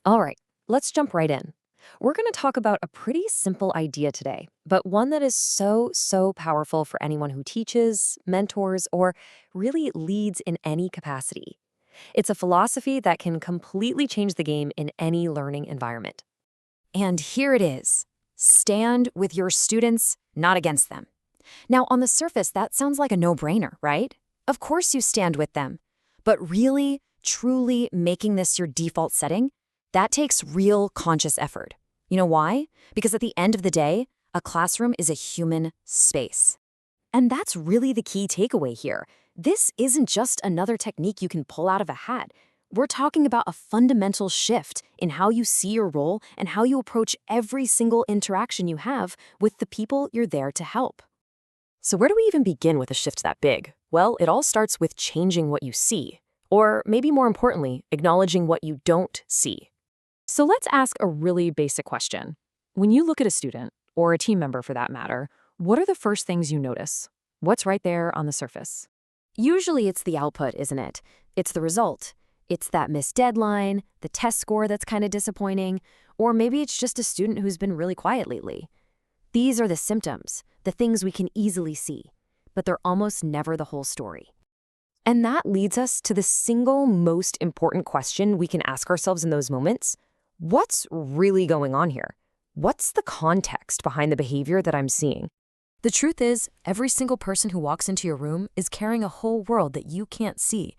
All right, let's jump right in. We're going to talk about a pretty simple idea today, but one that is so powerful for anyone who teaches, mentors, or really leads in any capacity. It's a philosophy that can completely change the game in any learning environment. And here it is. Stand with your students, not against them. Now, on the surface, that sounds like a no-brainer, right? Of course you stand with them. But really, truly making this your default setting, that takes real conscious effort. You know why? Because at the end of the day, a classroom is a human space. And that's really the key takeaway here. This isn't just another technique you can pull out of a hat. We're talking about a fundamental shift in how you see your role and how you approach every single interaction you have with the people you're there to help. So, where do we even begin with a shift that big? Well, it all starts with changing what you see, or maybe more importantly, acknowledging what you don't see. So, let's ask a really basic question. When you look at a student, or a team member for that matter, what are the first things you notice? What's right there on the surface? Usually it's the output, isn't it? It's the result. It's that missed deadline, the test score that's kind of disappointing, or maybe it's just a student who's been really quiet lately. These are the symptoms, the things we can easily see, but they're almost never the whole story. And that leads us to the single most important question we can ask ourselves in those moments. What's really going on here? What's the context behind the behavior that I'm seeing? The truth is, every single person who walks into your room is carrying a whole world that you can't see.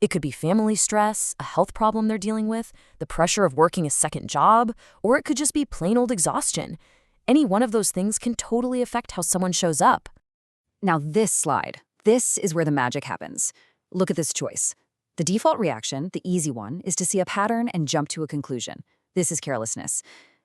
It could be family stress, a health problem they're dealing with, the pressure of working a second job, or it could just be plain old exhaustion. Any one of those things can totally affect how someone shows up. Now this slide, this is where the magic happens. Look at this choice. The default reaction, the easy one, is to see a pattern and jump to a conclusion. This is carelessness.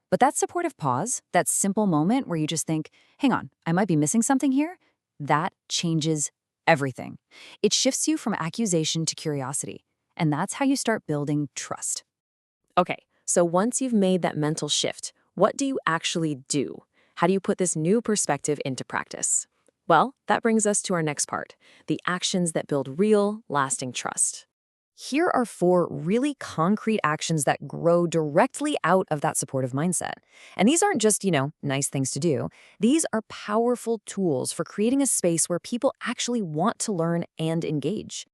But that supportive pause, that simple moment where you just think, hang on, I might be missing something here, that changes everything. It shifts you from accusation to curiosity. And that's how you start building trust. Okay, so once you've made that mental shift, what do you actually do? How do you put this new perspective into practice? Well, that brings us to our next part, the actions that build real, lasting trust. Here are 4 really concrete actions that grow directly out of that supportive mindset. And these aren't just, nice things to do. These are powerful tools for creating a space where people actually want to learn and engage.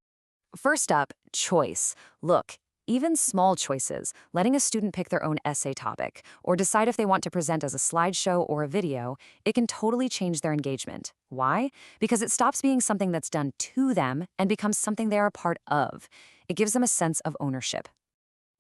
First up, choice. Look, even small choices, letting a student pick their own essay topic, or decide if they want to present as a slideshow or a video, it can totally change their engagement. Why? Because it stops being something that's done to them and becomes something they're a part of. It gives them a sense of ownership.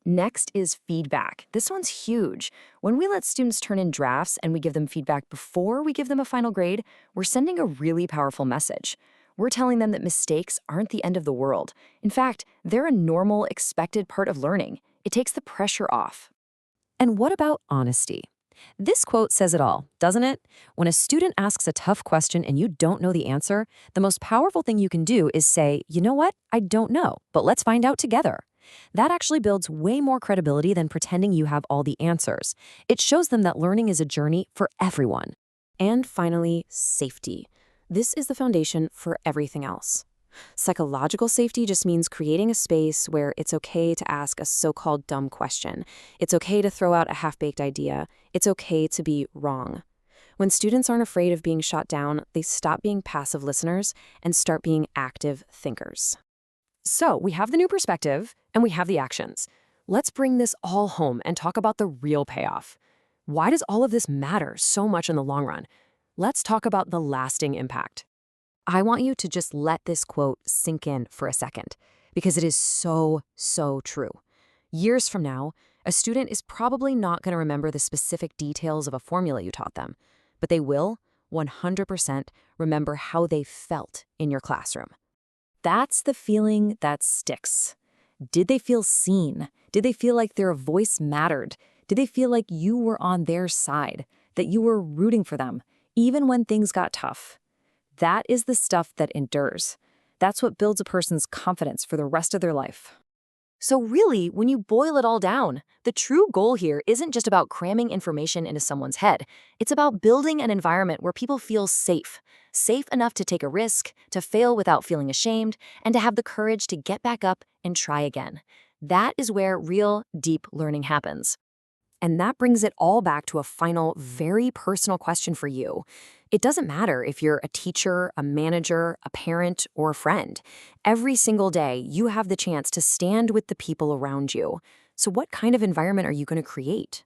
Next is feedback. This one's huge. When we let students turn in drafts and we give them feedback before we give them a final grade, we're sending a really powerful message. We're telling them that mistakes aren't the end of the world. In fact, they're a normal, expected part of learning. It takes the pressure off. And what about honesty? This quote says it all, doesn't it? When a student asks a tough question and you don't know the answer, the most powerful thing you can do is say, you know what? I don't know, but let's find out together. That actually builds way more credibility than pretending you have all the answers. It shows them that learning is a journey for everyone. And finally, safety. This is the foundation for everything else. Psychological safety just means creating a space where it's okay to ask a so-called dumb question. It's okay to throw out a half-baked idea. It's okay to be wrong. When students aren't afraid of being shot down, they stop being passive listeners and start being active thinkers. So we have the new perspective and we have the actions. Let's bring this all home and talk about the real payoff. Why does all of this matter so much in the long run? Let's talk about the lasting impact. I want you to just let this quote sink in for a second, because it is so true. Years from now, a student is probably not going to remember the specific details of a formula you taught them, but they will 100% remember how they felt in your classroom. That's the feeling that sticks. Did they feel seen? Did they feel like their voice mattered? Did they feel like you were on their side, that you were rooting for them, even when things got tough? That is the stuff that endures. That's what builds a person's confidence for the rest of their life. So really, when you boil it all down, the true goal here isn't just about cramming information into someone's head. It's about building an environment where people feel safe. Safe enough to take a risk, to fail without feeling ashamed, and to have the courage to get back up and try again. That is where real, deep learning happens. And that brings it all back to a final, very personal question for you. It doesn't matter if you're a teacher, a manager, a parent, or a friend. Every single day, you have the chance to stand with the people around you. So, what kind of environment are you going to create?